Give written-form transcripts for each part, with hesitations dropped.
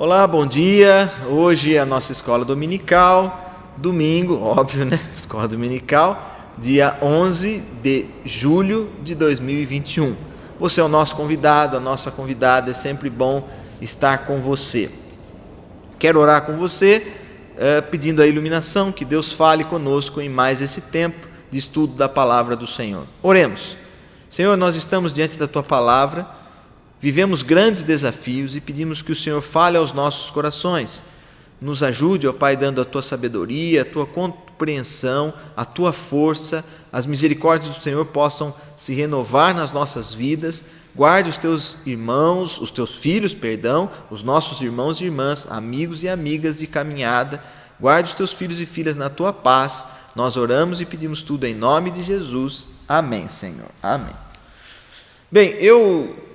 Olá, bom dia. Hoje é a nossa escola dominical, domingo, óbvio, né? Escola dominical, dia 11 de julho de 2021. Você é o nosso convidado, a nossa convidada, é sempre bom estar com você. Quero orar com você, pedindo a iluminação, que Deus fale conosco em mais esse tempo de estudo da palavra do Senhor. Oremos. Senhor, nós estamos diante da Tua palavra, vivemos grandes desafios e pedimos que o Senhor fale aos nossos corações. Nos ajude, ó Pai, dando a Tua sabedoria, a Tua compreensão, a Tua força, as misericórdias do Senhor possam se renovar nas nossas vidas. Guarde os Teus irmãos, os Teus filhos, os nossos irmãos e irmãs, amigos e amigas de caminhada. Guarde os Teus filhos e filhas na Tua paz. Nós oramos e pedimos tudo em nome de Jesus. Amém, Senhor. Amém. Bem, eu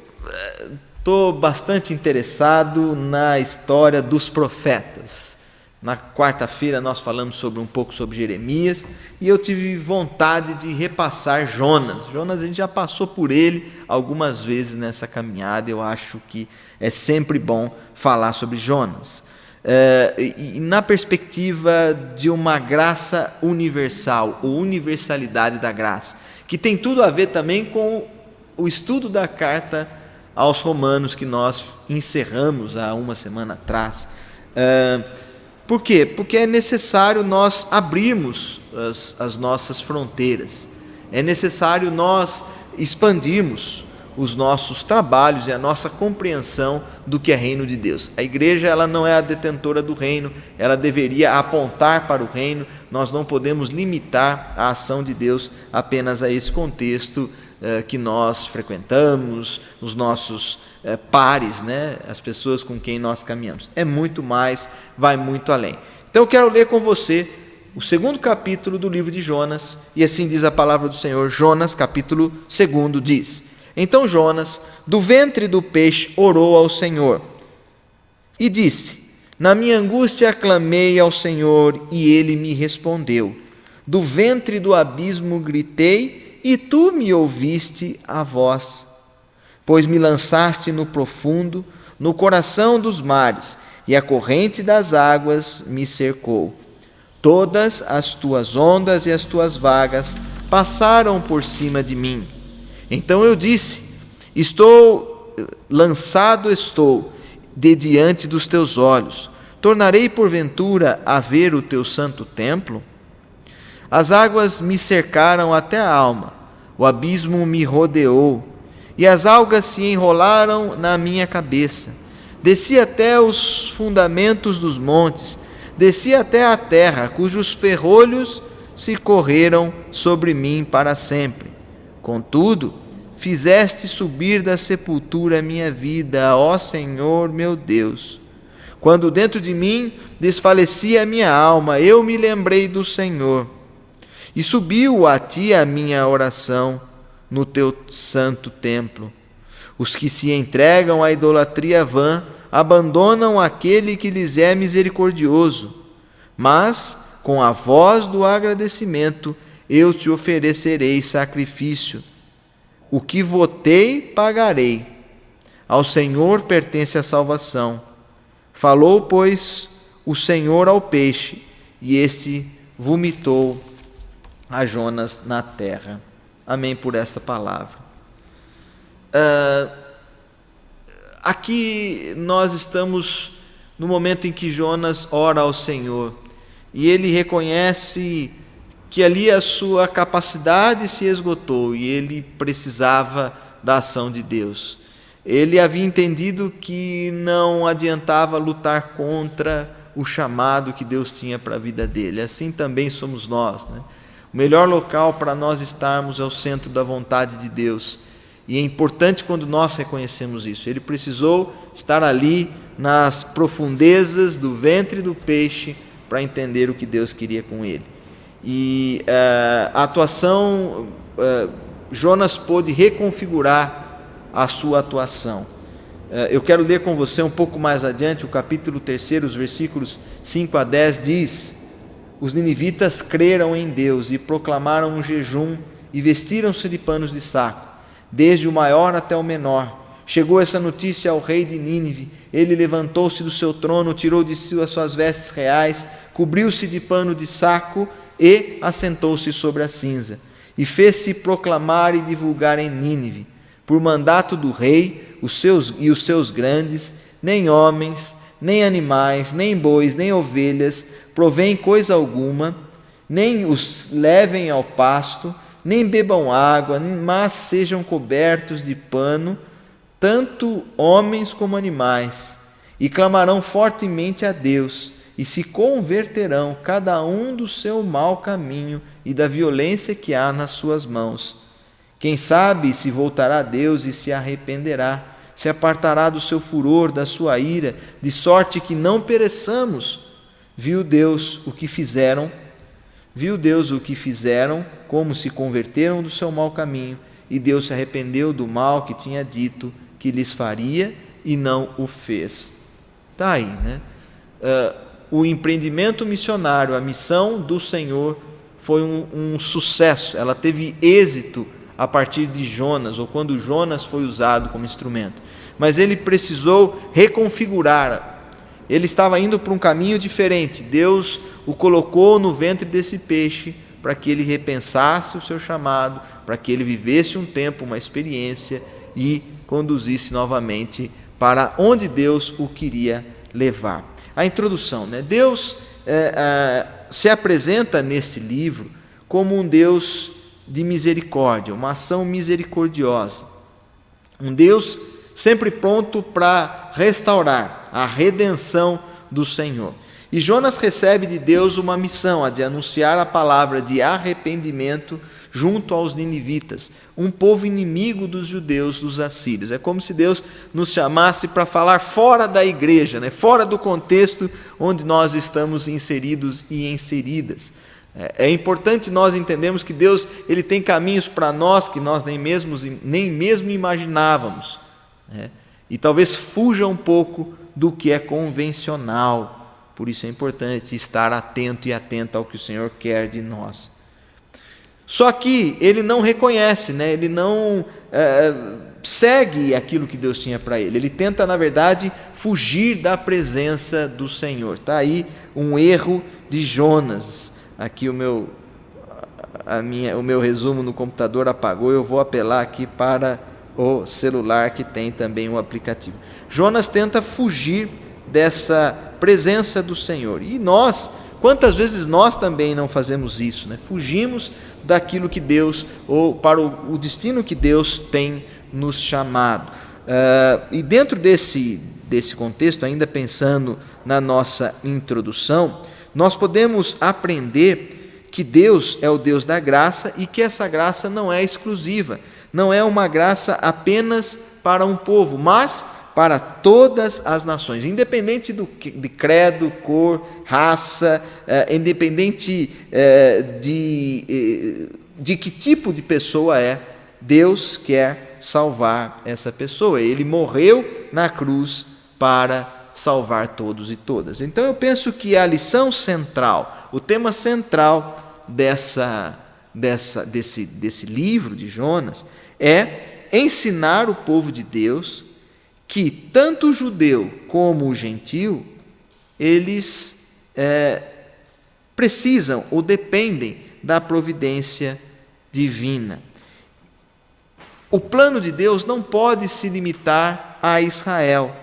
estou bastante interessado na história dos profetas. Na quarta-feira nós falamos um pouco sobre Jeremias e eu tive vontade de repassar Jonas. Jonas, a gente já passou por ele algumas vezes nessa caminhada, eu acho que é sempre bom falar sobre Jonas. E na perspectiva de uma graça universal, ou universalidade da graça, que tem tudo a ver também com o estudo da carta aos Romanos que nós encerramos há uma semana atrás. Por quê? Porque é necessário nós abrirmos as nossas fronteiras, é necessário nós expandirmos os nossos trabalhos e a nossa compreensão do que é reino de Deus. A igreja, ela não é a detentora do reino, ela deveria apontar para o reino. Nós não podemos limitar a ação de Deus apenas a esse contexto que nós frequentamos, os nossos pares, né? As pessoas com quem nós caminhamos. É muito mais, vai muito além. Então eu quero ler com você o 2º capítulo do livro de Jonas, e assim diz a palavra do Senhor. Jonas, capítulo 2, diz: Então Jonas, do ventre do peixe, orou ao Senhor e disse: Na minha angústia clamei ao Senhor, e ele me respondeu. Do ventre do abismo gritei, e tu me ouviste a voz. Pois me lançaste no profundo, no coração dos mares, e a corrente das águas me cercou. Todas as tuas ondas e as tuas vagas passaram por cima de mim. Então eu disse: lançado estou de diante dos teus olhos. Tornarei porventura a ver o teu santo templo? As águas me cercaram até a alma, o abismo me rodeou, e as algas se enrolaram na minha cabeça. Desci até os fundamentos dos montes, desci até a terra, cujos ferrolhos se correram sobre mim para sempre. Contudo, fizeste subir da sepultura a minha vida, ó Senhor meu Deus. Quando dentro de mim desfalecia a minha alma, eu me lembrei do Senhor. E subiu a ti a minha oração no teu santo templo. Os que se entregam à idolatria vã abandonam aquele que lhes é misericordioso. Mas, com a voz do agradecimento, eu te oferecerei sacrifício. O que votei, pagarei. Ao Senhor pertence a salvação. Falou, pois, o Senhor ao peixe, e este vomitou a Jonas na terra. Amém por essa palavra. Aqui nós estamos no momento em que Jonas ora ao Senhor, e ele reconhece que ali a sua capacidade se esgotou e ele precisava da ação de Deus. Ele havia entendido que não adiantava lutar contra o chamado que Deus tinha para a vida dele. Assim também somos nós, né? O melhor local para nós estarmos é o centro da vontade de Deus. E é importante quando nós reconhecemos isso. Ele precisou estar ali nas profundezas do ventre do peixe para entender o que Deus queria com ele. E a atuação, Jonas pôde reconfigurar a sua atuação. Eu quero ler com você um pouco mais adiante, o capítulo 3, os versículos 5 a 10, diz: Os ninivitas creram em Deus e proclamaram um jejum e vestiram-se de panos de saco, desde o maior até o menor. Chegou essa notícia ao rei de Nínive. Ele levantou-se do seu trono, tirou de si as suas vestes reais, cobriu-se de pano de saco e assentou-se sobre a cinza. E fez-se proclamar e divulgar em Nínive, por mandato do rei, os seus grandes, nem homens, nem animais, nem bois, nem ovelhas, provém coisa alguma, nem os levem ao pasto, nem bebam água, mas sejam cobertos de pano, tanto homens como animais, e clamarão fortemente a Deus, e se converterão cada um do seu mau caminho e da violência que há nas suas mãos. Quem sabe se voltará a Deus e se arrependerá, se apartará do seu furor, da sua ira, de sorte que não pereçamos. Viu Deus o que fizeram, como se converteram do seu mau caminho, e Deus se arrependeu do mal que tinha dito que lhes faria e não o fez. Está aí, né? O empreendimento missionário, a missão do Senhor foi um sucesso, ela teve êxito a partir de Jonas, ou quando Jonas foi usado como instrumento. Mas ele precisou reconfigurar, ele estava indo para um caminho diferente. Deus o colocou no ventre desse peixe para que ele repensasse o seu chamado, para que ele vivesse um tempo, uma experiência e conduzisse novamente para onde Deus o queria levar. A introdução, né? Deus se apresenta nesse livro como um Deus de misericórdia, uma ação misericordiosa, um Deus sempre pronto para restaurar a redenção do Senhor. E Jonas recebe de Deus uma missão, a de anunciar a palavra de arrependimento junto aos ninivitas, um povo inimigo dos judeus, dos assírios. É como se Deus nos chamasse para falar fora da igreja, né? Fora do contexto onde nós estamos inseridos e inseridas. É importante nós entendermos que Deus ele tem caminhos para nós que nós nem mesmo imaginávamos, né? E talvez fuja um pouco do que é convencional. Por isso é importante estar atento e atenta ao que o Senhor quer de nós. Só que ele não reconhece, né? Ele não segue aquilo que Deus tinha para ele. Ele tenta, na verdade, fugir da presença do Senhor. Está aí um erro de Jonas. Aqui o meu resumo no computador apagou, eu vou apelar aqui para o celular que tem também um aplicativo. Jonas tenta fugir dessa presença do Senhor. E nós, quantas vezes nós também não fazemos isso, né? Fugimos daquilo que Deus, ou para o destino que Deus tem nos chamado. E dentro desse contexto, ainda pensando na nossa introdução, nós podemos aprender que Deus é o Deus da graça e que essa graça não é exclusiva, não é uma graça apenas para um povo, mas para todas as nações, independente de credo, cor, raça, independente de que tipo de pessoa é, Deus quer salvar essa pessoa. Ele morreu na cruz para salvar todos e todas. Então eu penso que a lição central, o tema central desse livro de Jonas é ensinar o povo de Deus que tanto o judeu como o gentio, eles precisam ou dependem da providência divina. O plano de Deus não pode se limitar a Israel.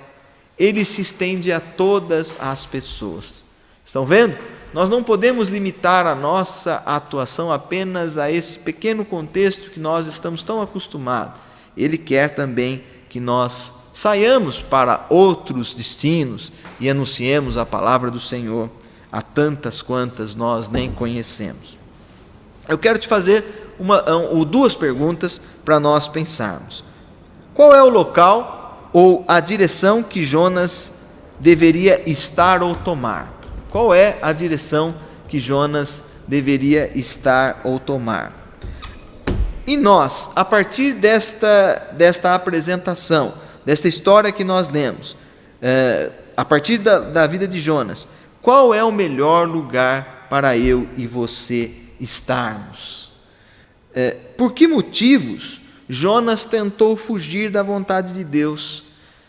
Ele se estende a todas as pessoas. Estão vendo? Nós não podemos limitar a nossa atuação apenas a esse pequeno contexto que nós estamos tão acostumados. Ele quer também que nós saiamos para outros destinos e anunciemos a palavra do Senhor a tantas quantas nós nem conhecemos. Eu quero te fazer duas perguntas para nós pensarmos. Qual é o local ou a direção que Jonas deveria estar ou tomar? Qual é a direção que Jonas deveria estar ou tomar? E nós, a partir desta apresentação, desta história que nós lemos, a partir da vida de Jonas, qual é o melhor lugar para eu e você estarmos? Por que motivos Jonas tentou fugir da vontade de Deus.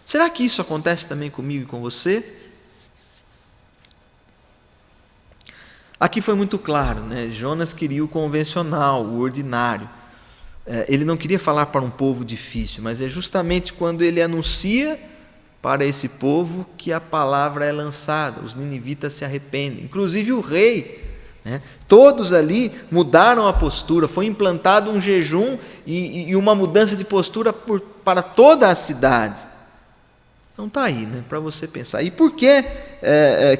Será que isso acontece também comigo e com você? Aqui foi muito claro, né? Jonas queria o convencional, o ordinário. Ele não queria falar para um povo difícil, mas é justamente quando ele anuncia para esse povo que a palavra é lançada, os ninivitas se arrependem, inclusive o rei, né? Todos ali mudaram a postura, foi implantado um jejum e uma mudança de postura para toda a cidade. Então está aí, né, para você pensar. E por que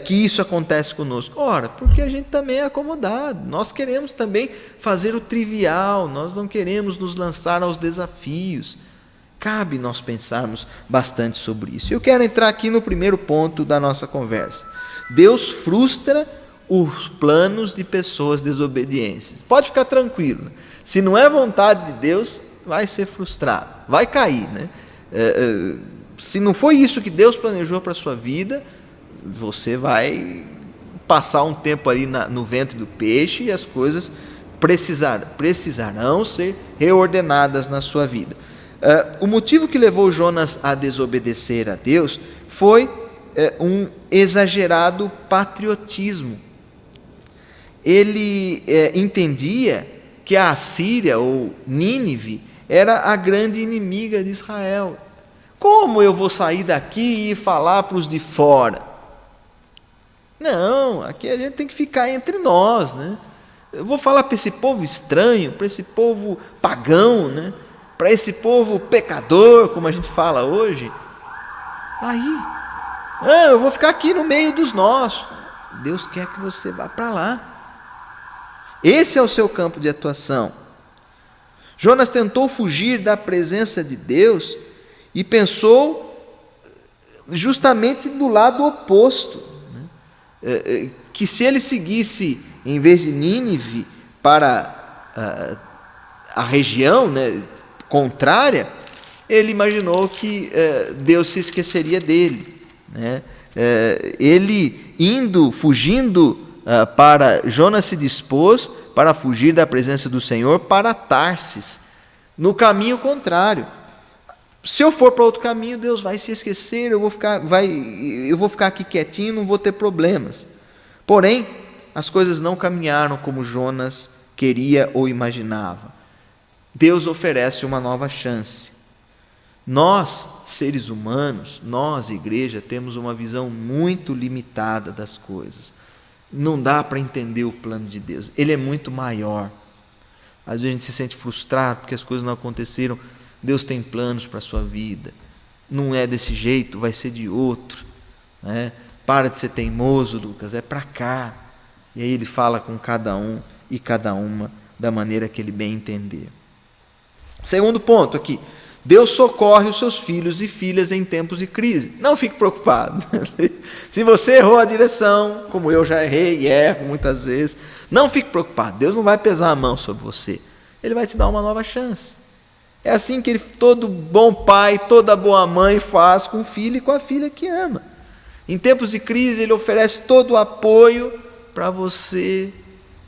que isso acontece conosco? Ora, porque a gente também é acomodado. Nós queremos também fazer o trivial, nós não queremos nos lançar aos desafios. Cabe nós pensarmos bastante sobre isso. Eu quero entrar aqui no primeiro ponto da nossa conversa. Deus frustra os planos de pessoas desobedientes. Pode ficar tranquilo. Se não é vontade de Deus, vai ser frustrado, vai cair, né? Se não foi isso que Deus planejou para a sua vida, você vai passar um tempo ali no ventre do peixe e as coisas precisarão ser reordenadas na sua vida. O motivo que levou Jonas a desobedecer a Deus foi um exagerado patriotismo. Ele entendia que a Assíria ou Nínive era a grande inimiga de Israel. Como eu vou sair daqui e falar para os de fora? Não, aqui a gente tem que ficar entre nós, né? Eu vou falar para esse povo estranho, para esse povo pagão, né? Para esse povo pecador, como a gente fala hoje. Aí, eu vou ficar aqui no meio dos nossos. Deus quer que você vá para lá. Esse é o seu campo de atuação. Jonas tentou fugir da presença de Deus e pensou justamente do lado oposto, né? Que se ele seguisse, em vez de Nínive, para a região, né, contrária, ele imaginou que Deus se esqueceria dele, né? Fugindo Jonas se dispôs para fugir da presença do Senhor para Tarsis, no caminho contrário. Se eu for para outro caminho, Deus vai se esquecer, eu vou ficar aqui quietinho, não vou ter problemas. Porém, as coisas não caminharam como Jonas queria ou imaginava. Deus oferece uma nova chance. Nós, seres humanos, nós, igreja, temos uma visão muito limitada das coisas. Não dá para entender o plano de Deus. Ele é muito maior. Às vezes a gente se sente frustrado porque as coisas não aconteceram. Deus tem planos para a sua vida. Não é desse jeito, vai ser de outro, né? Para de ser teimoso, Lucas, é para cá. E aí ele fala com cada um e cada uma da maneira que ele bem entender. Segundo ponto aqui. Deus socorre os seus filhos e filhas em tempos de crise. Não fique preocupado. Se você errou a direção, como eu já errei e erro muitas vezes, não fique preocupado. Deus não vai pesar a mão sobre você. Ele vai te dar uma nova chance. É assim que todo bom pai, toda boa mãe faz com o filho e com a filha que ama. Em tempos de crise, ele oferece todo o apoio para você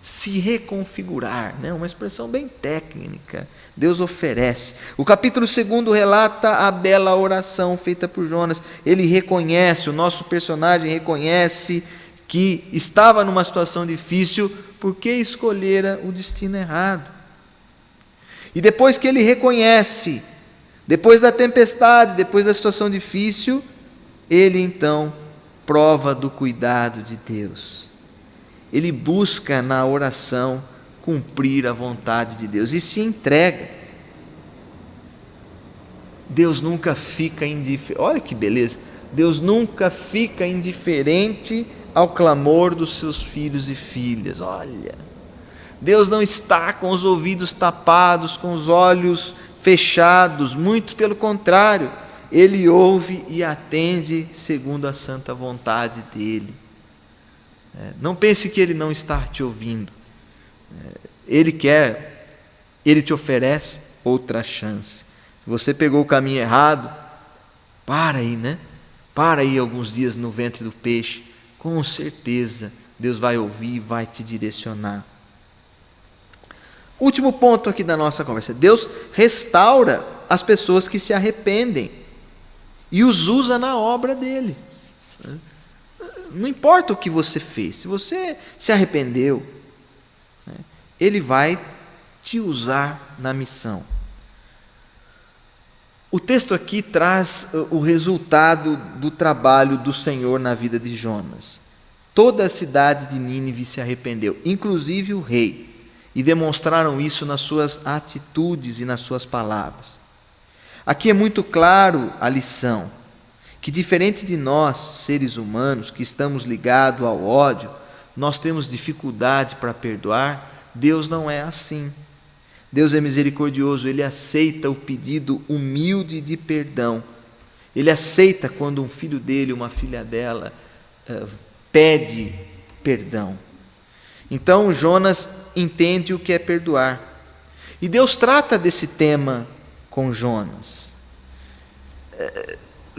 se reconfigurar, né? Uma expressão bem técnica. Deus oferece. O capítulo 2 relata a bela oração feita por Jonas. Ele reconhece, o nosso personagem reconhece que estava numa situação difícil porque escolhera o destino errado. E depois que ele reconhece, depois da tempestade, depois da situação difícil, ele então prova do cuidado de Deus. Ele busca na oração cumprir a vontade de Deus e se entrega. Deus nunca fica indiferente. Olha que beleza! Deus nunca fica indiferente ao clamor dos seus filhos e filhas. Olha, Deus não está com os ouvidos tapados, com os olhos fechados, muito pelo contrário, Ele ouve e atende segundo a santa vontade dEle. Não pense que Ele não está te ouvindo. Ele te oferece outra chance. Se você pegou o caminho errado, para aí, né? Para aí alguns dias no ventre do peixe. Com certeza Deus vai ouvir e vai te direcionar. Último ponto aqui da nossa conversa. Deus restaura as pessoas que se arrependem e os usa na obra dele. Não importa o que você fez, se você se arrependeu, ele vai te usar na missão. O texto aqui traz o resultado do trabalho do Senhor na vida de Jonas. Toda a cidade de Nínive se arrependeu, inclusive o rei, e demonstraram isso nas suas atitudes e nas suas palavras. Aqui é muito claro a lição, que diferente de nós, seres humanos, que estamos ligados ao ódio, nós temos dificuldade para perdoar. Deus não é assim. Deus é misericordioso, Ele aceita o pedido humilde de perdão. Ele aceita quando um filho dele, uma filha dela, pede perdão. Então Jonas entende o que é perdoar. E Deus trata desse tema com Jonas.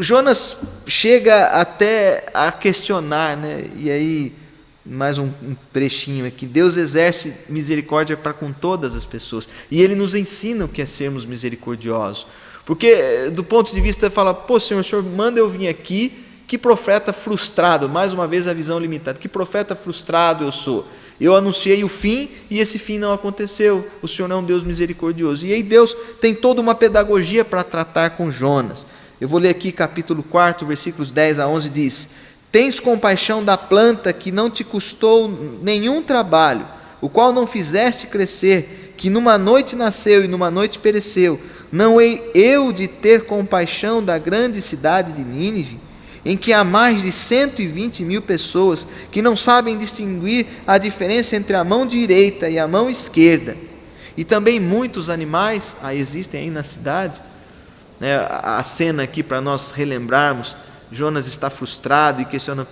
Jonas chega até a questionar, né? E aí, mais um trechinho aqui. Deus exerce misericórdia para com todas as pessoas. E Ele nos ensina o que é sermos misericordiosos. Porque, do ponto de vista, fala, pô, Senhor, o Senhor manda eu vir aqui, que profeta frustrado, mais uma vez a visão limitada, que profeta frustrado eu sou. Eu anunciei o fim e esse fim não aconteceu. O Senhor não é um Deus misericordioso. E aí Deus tem toda uma pedagogia para tratar com Jonas. Eu vou ler aqui capítulo 4, versículos 10 a 11, diz: Tens compaixão da planta que não te custou nenhum trabalho, o qual não fizeste crescer, que numa noite nasceu e numa noite pereceu. Não hei eu de ter compaixão da grande cidade de Nínive, em que há mais de 120.000 pessoas que não sabem distinguir a diferença entre a mão direita e a mão esquerda. E também muitos animais existem aí na cidade. A cena aqui para nós relembrarmos, Jonas está frustrado e questiona,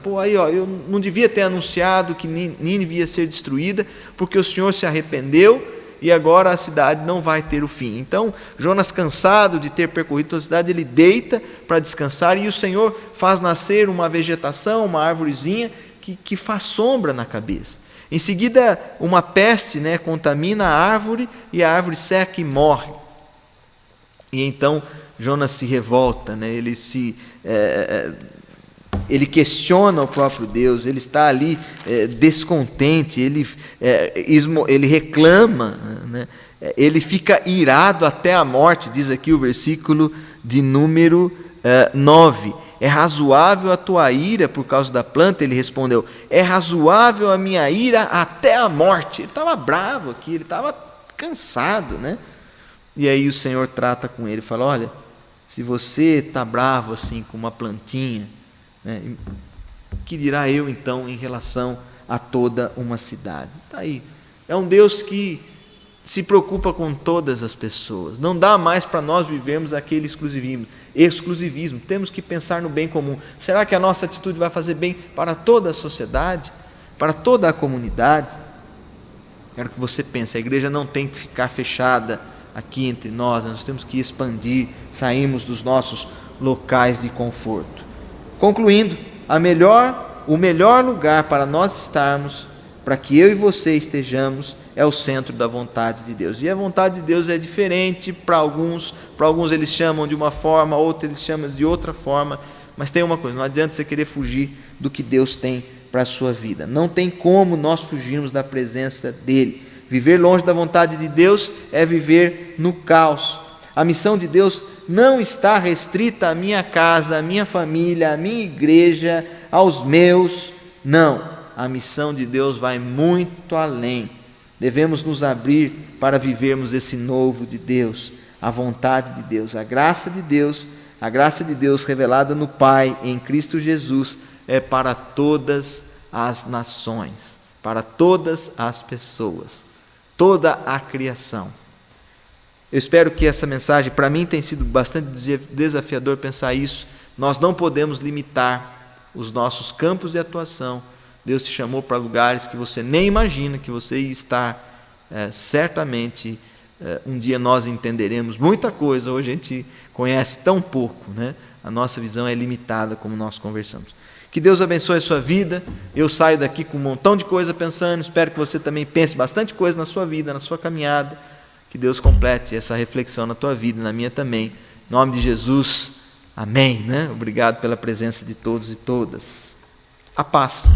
eu não devia ter anunciado que Nínive ia ser destruída, porque o Senhor se arrependeu e agora a cidade não vai ter o fim. Então, Jonas, cansado de ter percorrido toda a cidade, ele deita para descansar e o Senhor faz nascer uma vegetação, uma árvorezinha que faz sombra na cabeça. Em seguida, uma peste contamina a árvore e a árvore seca e morre. E então Jonas se revolta, ele questiona o próprio Deus, ele está ali descontente, ele reclama, ele fica irado até a morte, diz aqui o versículo de número 9. É razoável a tua ira por causa da planta? Ele respondeu, é razoável a minha ira até a morte. Ele estava bravo aqui, ele estava cansado, E aí o Senhor trata com ele, fala, olha, se você está bravo assim com uma plantinha, que dirá eu então em relação a toda uma cidade? Está aí. É um Deus que se preocupa com todas as pessoas. Não dá mais para nós vivermos aquele exclusivismo. Temos que pensar no bem comum. Será que a nossa atitude vai fazer bem para toda a sociedade? Para toda a comunidade? Quero que você pense, a igreja não tem que ficar fechada aqui entre nós temos que expandir, sairmos dos nossos locais de conforto. Concluindo, o melhor lugar para nós estarmos, para que eu e você estejamos, é o centro da vontade de Deus. E a vontade de Deus é diferente para alguns eles chamam de uma forma, outros eles chamam de outra forma, mas tem uma coisa, não adianta você querer fugir do que Deus tem para a sua vida. Não tem como nós fugirmos da presença dEle. Viver longe da vontade de Deus é viver no caos. A missão de Deus não está restrita à minha casa, à minha família, à minha igreja, aos meus. Não, a missão de Deus vai muito além. Devemos nos abrir para vivermos esse novo de Deus, a vontade de Deus, a graça de Deus revelada no Pai em Cristo Jesus é para todas as nações, para todas as pessoas, toda a criação. Eu espero que essa mensagem, para mim tem sido bastante desafiador pensar isso. Nós não podemos limitar os nossos campos de atuação. Deus te chamou para lugares que você nem imagina que você ia estar. Certamente, um dia nós entenderemos muita coisa, hoje a gente conhece tão pouco, A nossa visão é limitada, como nós conversamos. Que Deus abençoe a sua vida. Eu saio daqui com um montão de coisa pensando. Espero que você também pense bastante coisa na sua vida, na sua caminhada. Que Deus complete essa reflexão na tua vida, na minha também. Em nome de Jesus, amém. Obrigado pela presença de todos e todas. A paz.